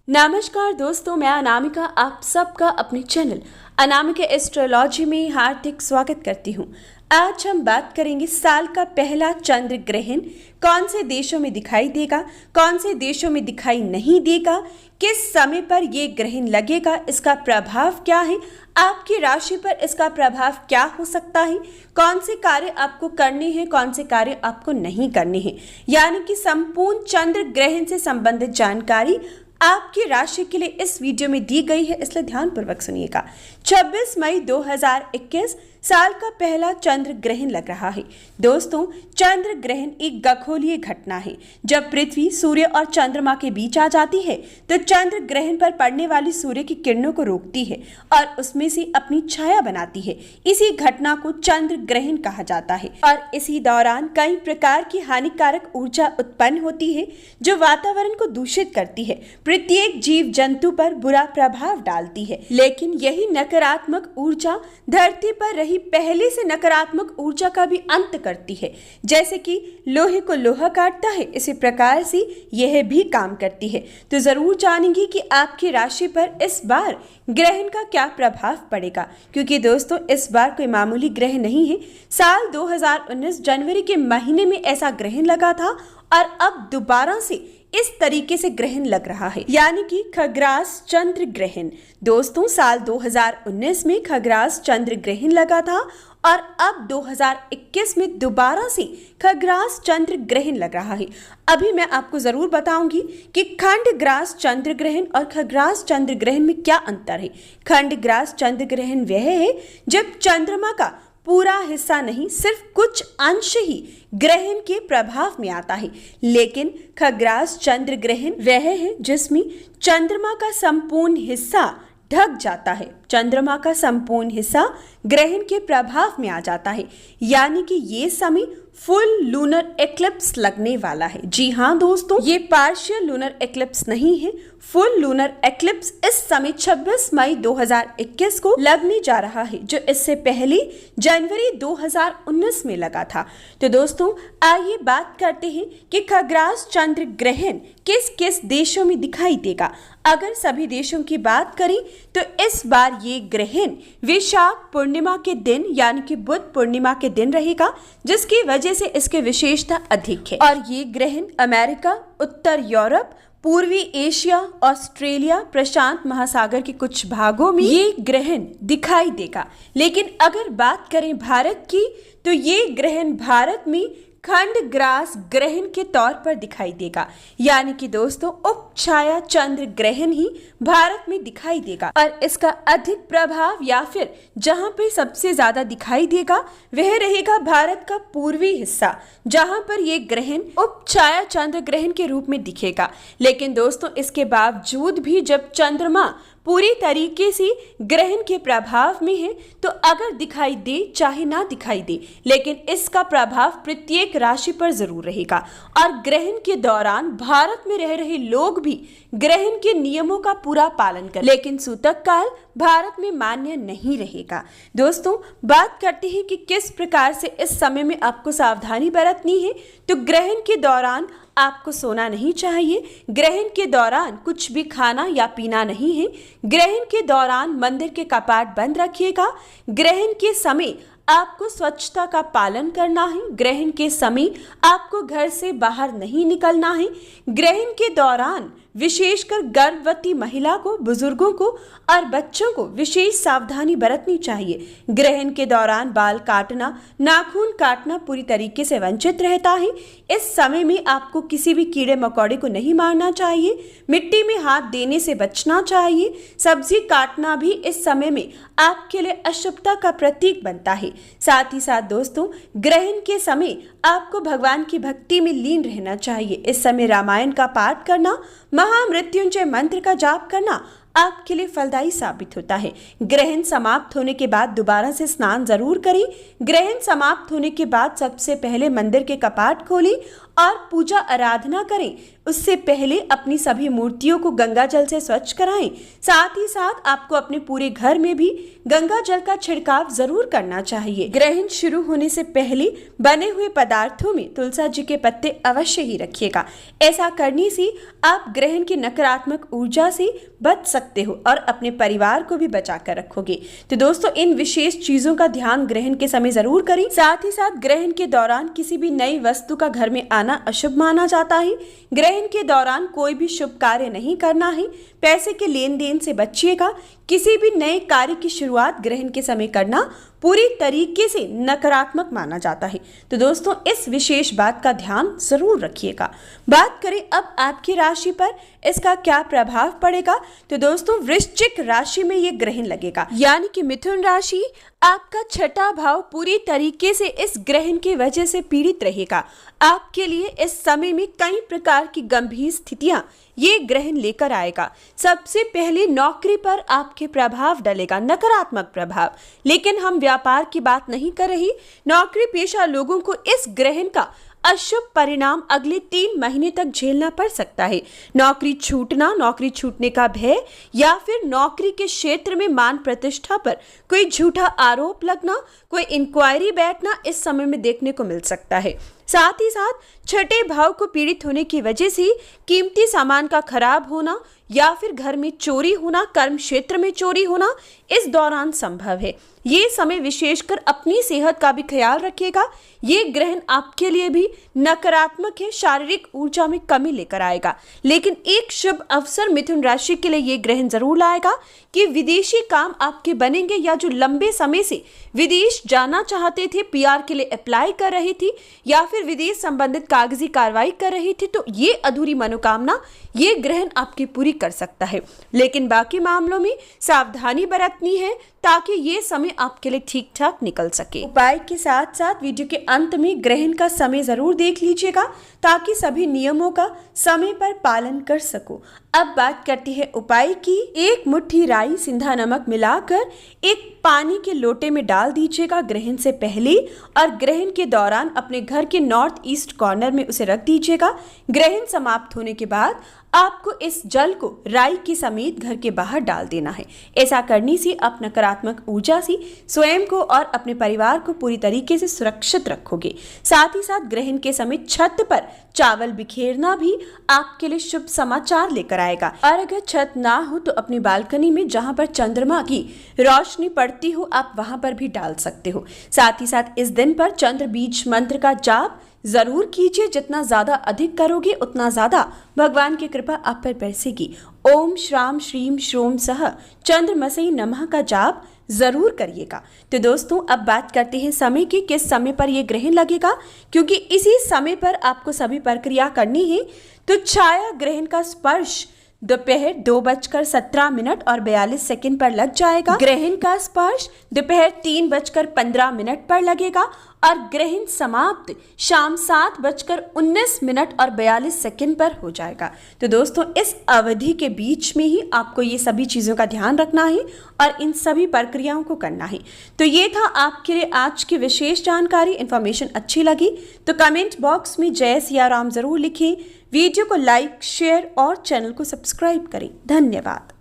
नमस्कार दोस्तों, मैं अनामिका आप सबका अपने चैनल अनामिका एस्ट्रोलॉजी में हार्दिक स्वागत करती हूँ। आज हम बात करेंगे साल का पहला चंद्र ग्रहण कौन से देशों में दिखाई देगा, कौन से देशों में दिखाई नहीं देगा, किस समय पर ये ग्रहण लगेगा, इसका प्रभाव क्या है, आपकी राशि पर इसका प्रभाव क्या हो सकता है, कौन से कार्य आपको करने हैं, कौन से कार्य आपको नहीं करने हैं, यानी कि संपूर्ण चंद्र ग्रहण से संबंधित जानकारी आपकी राशि के लिए इस वीडियो में दी गई है, इसलिए ध्यानपूर्वक सुनिएगा। 26 मई 2021 साल का पहला चंद्र ग्रहण लग रहा है। दोस्तों, चंद्र ग्रहण एक खगोलीय घटना है। जब पृथ्वी सूर्य और चंद्रमा के बीच आ जाती है तो चंद्र ग्रहण पर पड़ने वाली सूर्य की किरणों को रोकती है और उसमें से अपनी छाया बनाती है। इसी घटना को चंद्र ग्रहण कहा जाता है और इसी दौरान कई प्रकार की हानिकारक ऊर्जा उत्पन्न होती है जो वातावरण को दूषित करती है, प्रत्येक जीव जंतु पर बुरा प्रभाव डालती है। लेकिन यही नकारात्मक ऊर्जा धरती पर रही पहले से नकारात्मक ऊर्जा का भी अंत करती है। जैसे कि लोहे को लोहा काटता है, इसी प्रकार से यह भी काम करती है। तो जरूर जानेंगे कि आपकी राशि पर इस बार ग्रहण का क्या प्रभाव पड़ेगा, क्योंकि दोस्तों इस बार कोई मामूली ग्रहण नहीं है। साल 2019 जनवरी के महीने में ऐसा ग्रहण लगा था और अब दोबारा से इस तरीके से ग्रहण लग रहा है, यानी कि खग्रास चंद्र ग्रहण। दोस्तों, साल 2019 में खग्रास चंद्र ग्रहण लगा था और अब 2021 में दोबारा से खग्रास चंद्र ग्रहण लग रहा है। अभी मैं आपको जरूर बताऊंगी कि खंडग्रास चंद्र ग्रहण और खग्रास चंद्र ग्रहण में क्या अंतर है। खंडग्रास चंद्र ग्रहण वह है जब चंद्रमा का पूरा हिस्सा नहीं, सिर्फ कुछ अंश ही ग्रहण के प्रभाव में आता है। लेकिन खग्रास चंद्र ग्रहण वह है जिसमें चंद्रमा का संपूर्ण हिस्सा ढक जाता है, चंद्रमा का संपूर्ण हिस्सा ग्रहण के प्रभाव में आ जाता है, यानी कि ये समय फुल लूनर एक्लिप्स लगने वाला है। जी हाँ दोस्तों, ये पार्शियल लूनर एक्लिप्स नहीं है, फुल लूनर एक्लिप्स इस समय 26 मई 2021 को लगने जा रहा है, जो इससे पहले जनवरी 2019 में लगा था। तो दोस्तों, आइए बात करते हैं कि खग्रास चंद्र ग्रहण किस किस देशों में दिखाई देगा। अगर सभी देशों की बात करें तो इस बार ये ग्रहण वैशाख पूर्णिमा के दिन यानी कि बुध पूर्णिमा के दिन रहेगा, जिसकी वजह से इसकी विशेषता अधिक है। और ये ग्रहण अमेरिका, उत्तर यूरोप, पूर्वी एशिया, ऑस्ट्रेलिया, प्रशांत महासागर के कुछ भागों में ये ग्रहण दिखाई देगा। लेकिन अगर बात करें भारत की तो ये ग्रहण भारत में खंडग्रास ग्रहण के तौर पर दिखाई देगा, यानी कि दोस्तों उपछाया चंद्र ग्रहण ही भारत में दिखाई देगा। और इसका अधिक प्रभाव या फिर जहां पे सबसे ज्यादा दिखाई देगा वह रहेगा भारत का पूर्वी हिस्सा, जहां पर यह ग्रहण उपछाया चंद्र ग्रहण के रूप में दिखेगा। लेकिन दोस्तों, इसके बावजूद भी जब चंद्रमा पूरी तरीके से ग्रहण के प्रभाव में है तो अगर दिखाई दे चाहे ना दिखाई दे, लेकिन इसका प्रभाव प्रत्येक राशि पर जरूर रहेगा। और ग्रहण के दौरान भारत में रह रहे लोग भी ग्रहण के नियमों का पूरा पालन करें, लेकिन सूतक काल भारत में मान्य नहीं रहेगा। दोस्तों, बात करते हैं कि किस प्रकार से इस समय में आपको सावधानी बरतनी है। तो ग्रहण के दौरान आपको सोना नहीं चाहिए, ग्रहण के दौरान कुछ भी खाना या पीना नहीं है, ग्रहण के दौरान मंदिर के कपाट बंद रखिएगा, ग्रहण के समय आपको स्वच्छता का पालन करना है, ग्रहण के समय आपको घर से बाहर नहीं निकलना है, ग्रहण के दौरान विशेषकर गर्भवती महिला को, बुजुर्गों को और बच्चों को विशेष सावधानी बरतनी चाहिए। ग्रहण के दौरान बाल काटना, नाखून काटना पूरी तरीके से वंचित रहता है। इस समय में आपको किसी भी कीड़े मकोड़े को नहीं मारना चाहिए, मिट्टी में हाथ देने से बचना चाहिए। सब्जी काटना भी इस समय में आपके लिए अशुभता का प्रतीक बनता है। साथ ही साथ दोस्तों, ग्रहण के समय आपको भगवान की भक्ति में लीन रहना चाहिए। इस समय रामायण का पाठ करना, महामृत्युंजय मंत्र का जाप करना आपके लिए फलदायी साबित होता है। ग्रहण समाप्त होने के बाद दोबारा से स्नान जरूर करें। ग्रहण समाप्त होने के बाद सबसे पहले मंदिर के कपाट खोलें और पूजा आराधना करें उससे पहले अपनी सभी मूर्तियों को गंगा जल से स्वच्छ कराएं। साथ ही साथ आपको अपने पूरे घर में भी गंगा जल का छिड़काव जरूर करना चाहिए। ग्रहण शुरू होने से पहले बने हुए पदार्थों में तुलसी जी के पत्ते अवश्य ही रखिएगा। ऐसा करने से आप ग्रहण की नकारात्मक ऊर्जा से बच सकते हो और अपने परिवार को भी बचा कर रखोगे। तो दोस्तों, इन विशेष चीजों का ध्यान ग्रहण के समय जरूर करें। साथ ही साथ ग्रहण के दौरान किसी भी नई वस्तु का घर में आना अशुभ माना जाता है। ग्रहण के दौरान कोई भी शुभ कार्य नहीं करना है। पैसे के लेन देन से बचिएगा। किसी भी नए कार्य की शुरुआत ग्रहण के समय करना पूरी तरीके से नकारात्मक माना जाता है। तो दोस्तों, इस विशेष बात का ध्यान जरूर रखिएगा। बात करें अब आपकी राशि पर इसका क्या प्रभाव पड़ेगा। तो दोस्तों, वृश्चिक राशि में ये ग्रहण लगेगा, यानी कि मिथुन राशि आपका छठा भाव पूरी तरीके से इस ग्रहण की वजह से पीड़ित रहेगा। आपके लिए इस समय में कई प्रकार की गंभीर स्थितियां ये ग्रहण लेकर आएगा। सबसे पहले नौकरी पर आपके प्रभाव डलेगा, नकारात्मक प्रभाव। लेकिन हम व्यापार की बात नहीं कर रही। नौकरी पेशा लोगों को इस ग्रहण का अशुभ परिणाम अगले 3 महीने तक झेलना पड़ सकता है। नौकरी छूटना, नौकरी छूटने का भय या फिर नौकरी के क्षेत्र में मान प्रतिष्ठा पर कोई झूठा आरोप लगना, कोई इंक्वायरी बैठना इस समय में देखने को मिल सकता है। साथ ही साथ छठे भाव को पीड़ित होने की वजह से कीमती सामान का खराब होना या फिर घर में चोरी होना, कर्म क्षेत्र में चोरी होना इस दौरान संभव है। ये समय विशेषकर अपनी सेहत का भी ख्याल रखिएगा। ये ग्रहण आपके लिए भी नकारात्मक है, शारीरिक ऊर्जा में कमी लेकर आएगा। लेकिन एक शुभ अवसर मिथुन राशि के लिए ये ग्रहण जरूर लाएगा कि विदेशी काम आपके बनेंगे, या जो लंबे समय से विदेश जाना चाहते थे, पीआर के लिए अप्लाई कर रही थी या फिर विदेश संबंधित कागजी कार्रवाई कर रही थी, तो ये अधूरी मनोकामना ये ग्रहण आपकी पूरी कर सकता है। लेकिन बाकी मामलों में सावधानी बरतनी है ताकि ये समय आपके लिए ठीक ठाक निकल सके। उपाय के साथ साथ वीडियो के अंत में ग्रहण का समय जरूर देख लीजिएगा ताकि सभी नियमों का समय पर पालन कर सको। अब बात करते हैं उपाय की। 1 मुट्ठी राई, सिंधा नमक मिलाकर एक पानी के लोटे में डाल दीजिएगा ग्रहण से पहले, और ग्रहण के दौरान अपने घर के नॉर्थ ईस्ट कॉर्नर में उसे रख दीजिएगा। ग्रहण समाप्त होने के बाद आपको इस जल को राई के समेत घर के बाहर डाल देना है। ऐसा करने से आप नकारात्मक ऊर्जा से स्वयं को और अपने परिवार को पूरी तरीके से सुरक्षित रखोगे। साथ ही साथ ग्रहण के समय छत पर चावल बिखेरना भी आपके लिए शुभ समाचार लेकर आएगा। और अगर छत ना हो तो अपनी बालकनी में जहां पर चंद्रमा की रोशनी पड़ती हो आप वहां पर भी डाल सकते हो। साथ ही साथ इस दिन पर चंद्र बीज मंत्र का जाप जरूर कीजिए। जितना ज्यादा अधिक करोगे उतना ज्यादा भगवान की कृपा आप पर बरसेगी। ओम श्राम श्रीम श्रोम सह चंद्रमसई नमः का जाप जरूर करिएगा। तो दोस्तों, अब बात करते हैं समय की, किस समय पर यह ग्रहण लगेगा, क्योंकि इसी समय पर आपको सभी प्रक्रिया करनी है। तो छाया ग्रहण का स्पर्श दोपहर 2:17 और 42 सेकंड पर लग जाएगा। ग्रहण का स्पर्श दोपहर 3:15 पर लगेगा और ग्रहण समाप्त शाम 7:19 और 42 सेकंड पर हो जाएगा। तो दोस्तों, इस अवधि के बीच में ही आपको ये सभी चीज़ों का ध्यान रखना है और इन सभी प्रक्रियाओं को करना है। तो ये था आपके लिए आज की विशेष जानकारी। इन्फॉर्मेशन अच्छी लगी तो कमेंट बॉक्स में जय सिया राम जरूर लिखें। वीडियो को लाइक, शेयर और चैनल को सब्सक्राइब करें। धन्यवाद।